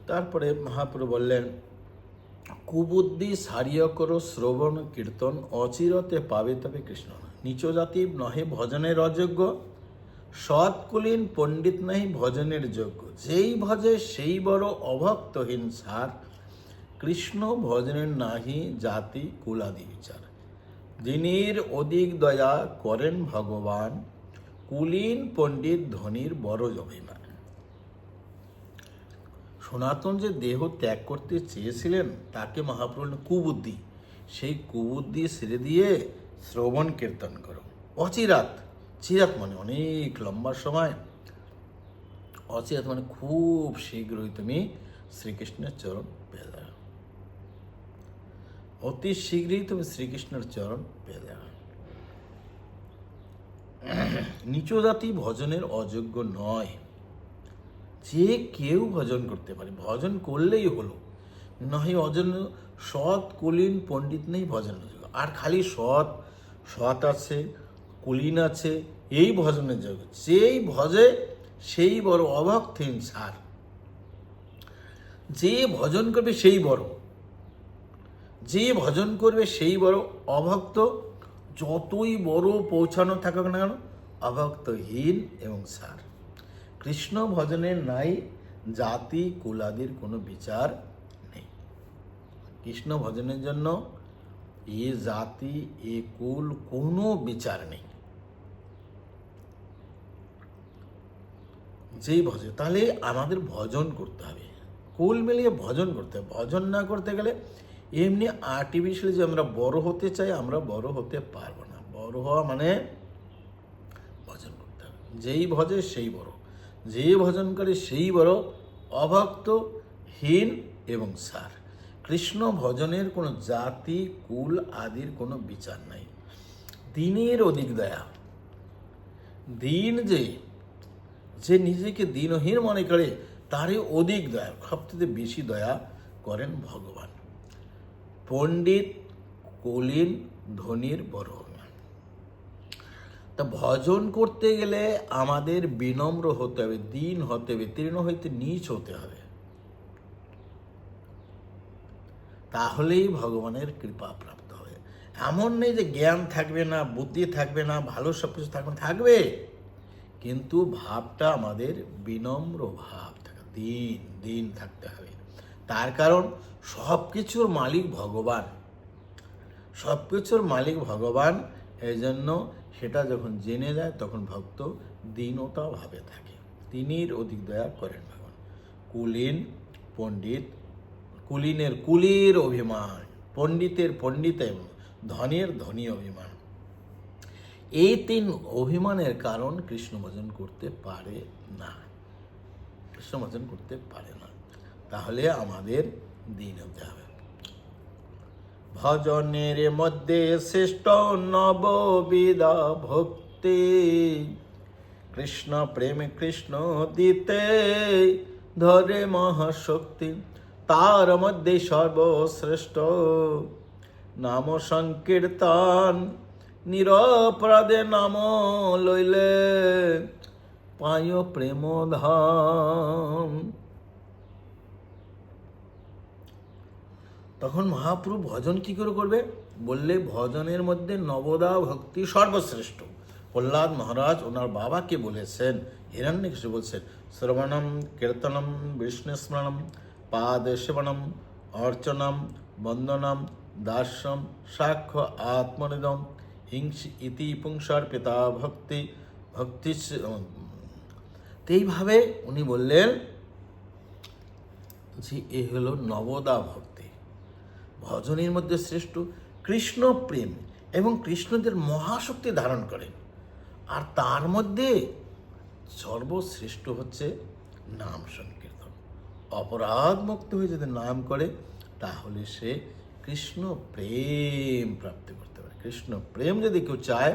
তারপরে মহাপ্রভু বললেন, কুবুদ্ধি সারিয় করো শ্রবণ কীর্তন, অচিরতে পাবে তবে কৃষ্ণ। নিচ জাতি নহে ভজনের অযোগ্য, সৎকুলীন পণ্ডিত নাহি ভজনের যোগ্য। যেই ভজে সেই বড় অভক্তহীন সার, কৃষ্ণ ভজনের নাহি জাতি কুলাদি বিচার। যিনির অধিক দয়া করেন ভগবান, কুলীন পণ্ডিত ধনির বড় অভিমান। সনাতন যে দেহ ত্যাগ করতে চেয়েছিলেন তাকে মহাপ্রভু কুবুদ্ধি, সেই কুবুদ্ধি ছেড়ে দিয়ে শ্রবণ কীর্তন করো। অচিরাত, চিরাত মানে অনেক লম্বা সময়, অচিরাত মানে খুব শীঘ্রই তুমি শ্রীকৃষ্ণের চরণ পেয়ে যাবে, অতি শীঘ্রই তুমি শ্রীকৃষ্ণের চরণ পেয়ে যাবে। নিচ জাতি ভজনের অযোগ্য নয়, যে কেউ ভজন করতে পারে, ভজন করলেই হলো। নয় অজন সৎ কুলীন পণ্ডিত নেই ভজনের যোগ্য। আর খালি সৎ আছে, কুলীন আছে, এই ভজনের যোগ্য। যেই ভজে সেই বড়, অভক্তহীন সার। যে ভজন করবে সেই বড়, যে ভজন করবে সেই বড়। অভক্ত যতই বড় পৌঁছানো থাকুক না কেন, অভক্তহীন এবং সার। কৃষ্ণ ভজনের নাই জাতি কুলাদির কোনো বিচার নেই। কৃষ্ণ ভজনের জন্য এ জাতি এ কুল কোনো বিচার নেই। যেই ভজে, তাহলে আমাদের ভজন করতে হবে, কুল মিলিয়ে ভজন করতে হবে। ভজন না করতে গেলে এমনি আর্টিফিশিয়ালি যে আমরা বড় হতে চাই, আমরা বড় হতে পারবো না। বড় হওয়া মানে ভজন করতে হবে। যেই ভজে সেই বড়, যে ভজন করে সেই বড়, অভক্তহীন এবং সার। কৃষ্ণ ভজনের কোনো জাতি কুল আদির কোনো বিচার নাই। দিনের অধিক দয়া, দিন যে নিজেকে দিনহীন মনে করে তারই অধিক দয়া, সবথেকে বেশি দয়া করেন ভগবান। পণ্ডিত কুলীন ধনির বড়। তা ভজন করতে গেলে আমাদের বিনম্র হতে হবে, দীন হতে হবে, তৃণ হইতে নীচ হতে হবে। তাহলেই ভগবানের কৃপা প্রাপ্ত হবে। এমন নেই যে জ্ঞান থাকবে না, বুদ্ধি থাকবে না, ভালো সব কিছু থাকবে, কিন্তু ভাবটা আমাদের বিনম্র ভাব থাকা, দিন থাকতে হবে। তার কারণ সব কিছুর মালিক ভগবান, সব কিছুর মালিক ভগবান। এই জন্য সেটা যখন জেনে যায় তখন ভক্ত দীনতা ভাবে থাকে। তিনির অধিক দয়া করেন ভগবান। কুলীন পণ্ডিত, কুলীনের কুলীর অভিমান, পণ্ডিতের পণ্ডিত এবং ধনের ধনী অভিমান। এই তিন অভিমানের কারণ কৃষ্ণ ভজন করতে পারে না, কৃষ্ণ ভজন করতে পারে না। তাহলে আমাদের দীন হতে হবে। ভজনের মধ্যে শ্রেষ্ঠ নববিধা ভক্তি, কৃষ্ণ প্রেমে কৃষ্ণ দিতে ধরে মহাশক্তি। তার মধ্যে সর্বশ্রেষ্ঠ নাম সংকীর্তন, নিরপরাধে নাম লইলে পায় প্রেম ধাম। তখন মহাপ্রভু ভজন কি করে করবে বললে, ভজনের মধ্যে নবদা ভক্তি সর্বশ্রেষ্ঠ। প্রহ্লাদ মহারাজ ওনার বাবাকে বলেছেন, হিরণ্যকশিপু বলছেন, শ্রবণম কীর্তনম বিষ্ণু স্মরণম পাদ সেবনম অর্চনম বন্দনম দাস্যম সাক্ষ্য আত্মনিদম হিংসি ইতি পুংসার পিতা ভক্তি ভক্তি। এইভাবে উনি বললেন যে এ হলো নবদা ভক্তি। ভজনের মধ্যে শ্রেষ্ঠ কৃষ্ণ প্রেম এবং কৃষ্ণদের মহাশক্তি ধারণ করেন। আর তার মধ্যে সর্বশ্রেষ্ঠ হচ্ছে নাম সংকীর্তন। অপরাধ মুক্ত হয়ে যদি নাম করে তাহলে সে কৃষ্ণ প্রেম প্রাপ্তি করতে পারে। কৃষ্ণ প্রেম যদি কেউ চায়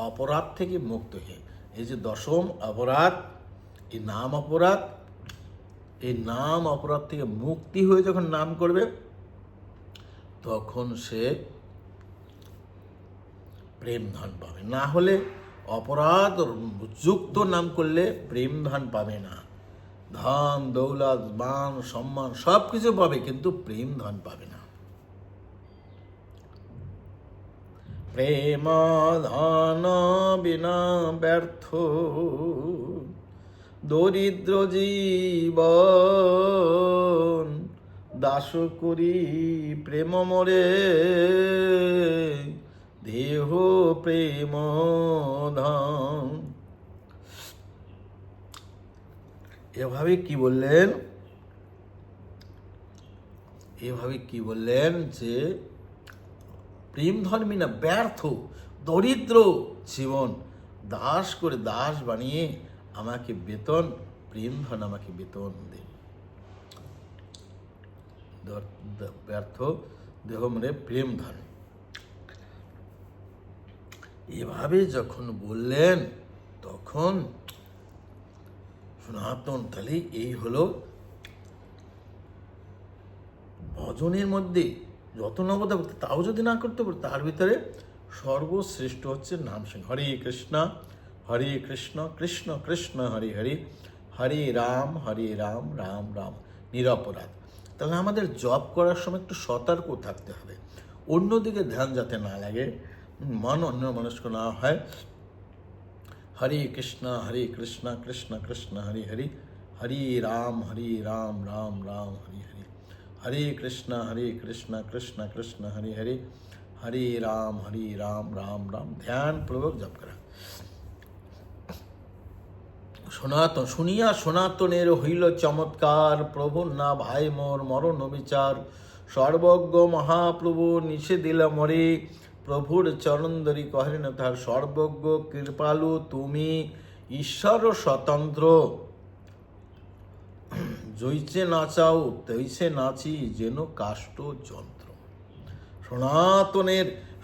অপরাধ থেকে মুক্ত হয়ে, এই যে দশম অপরাধ, এই নাম অপরাধ, এই নাম অপরাধ থেকে মুক্তি হয়ে যখন নাম করবে তখন সে প্রেম ধন পাবে। না হলে অপরাধ যুক্ত নাম করলে প্রেম ধন পাবে না। ধন দৌলত মান সম্মান সব কিছু পাবে, কিন্তু প্রেম ধন পাবে না। প্রেম ধন বিনা ব্যর্থ দরিদ্র জীবন, দাস করি প্রেম মরে দেহ প্রেম ধন। এভাবে কি বললেন যে প্রেম ধর্মী না ব্যর্থ দরিদ্র জীবন, দাস বানিয়ে আমাকে বেতন, প্রেম ধন আমাকে বেতন দে। ব্যর্থ দেহ মানে প্রেম ধন। এভাবে যখন বললেন তখন সনাতন, তাহলে এই হলো ভজনের মধ্যে যত নবতা ভক্তি, তাও যদি না করতে পারে, তার ভিতরে সর্বশ্রেষ্ঠ হচ্ছে নাম সিংহ। হরে কৃষ্ণ কৃষ্ণ কৃষ্ণ হরে হরে, হরে রাম রাম রাম নিরপরাধ। তাহলে আমাদের জপ করার সময় একটু সতর্ক থাকতে হবে, অন্যদিকে ধ্যান যাতে না লাগে, মন অন্য মনস্ক না হয়। হরে কৃষ্ণ কৃষ্ণ কৃষ্ণ হরে হরে, হরে রাম রাম রাম হরে হরে, হরে কৃষ্ণ কৃষ্ণ কৃষ্ণ হরে হরে, হরে রাম রাম রাম ধ্যান পূর্বক জপ করা। সনাতন শুনিয়া সনাতনের হইল চমৎকার, প্রভু না ভাই মোর মরণ বিচার, সর্বজ্ঞ মহাপ্রভু নিষে দিল মরে, প্রভুর চরণ ধরি কহেন তার সর্বজ্ঞ কৃপালু তুমি ঈশ্বর স্বতন্ত্র, জৈছে নাচাও তৈছে নাচি যেন কাষ্ঠ যন্ত্র।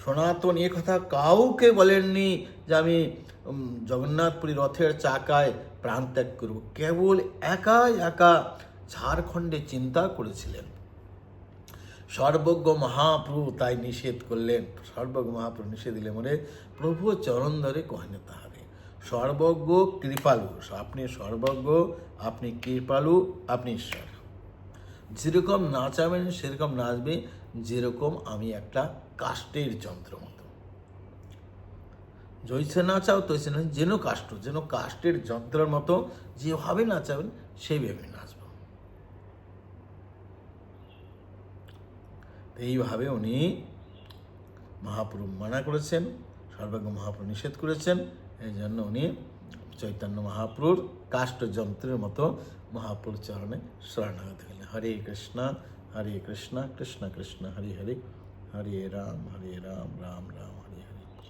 সনাতন এ কথা কাউকে বলেননি যে আমি জগন্নাথপুরী রথের চাকায় প্রাণ ত্যাগ করব, কেবল একা ঝাড়খণ্ডে চিন্তা করেছিলেন। সর্বজ্ঞ মহাপ্রভু তাই নিষেধ করলেন। সর্বজ্ঞ মহাপ্রভু নিষেধ দিলে মনে প্রভু চরণ ধরে কহেনে তাহারে, সর্বজ্ঞ কৃপালু, আপনি সর্বজ্ঞ, আপনি কৃপালু, আপনি ঈশ্বর। যেরকম নাচাবেন সেরকম নাচবে, যেরকম আমি একটা কাষ্ঠের যন্ত্র মতো। জৈছে নাচাও তৈছে না, যেন কাষ্ঠের যন্ত্রের মতো যেভাবে নাচাবেন সেইভাবে নাচব। এইভাবে উনি মহাপ্রভু মানা করেছেন, সর্বজ্ঞ মহাপ্রভু নিষেধ করেছেন। এই জন্য উনি চৈতন্য মহাপ্রভুর কাষ্ঠযন্ত্রের মতো মহাপ্রভুর চরণে শরণাগত হলেন। হরে কৃষ্ণ কৃষ্ণ কৃষ্ণ হরে হরে, হরে রাম রাম রাম হরে হরে।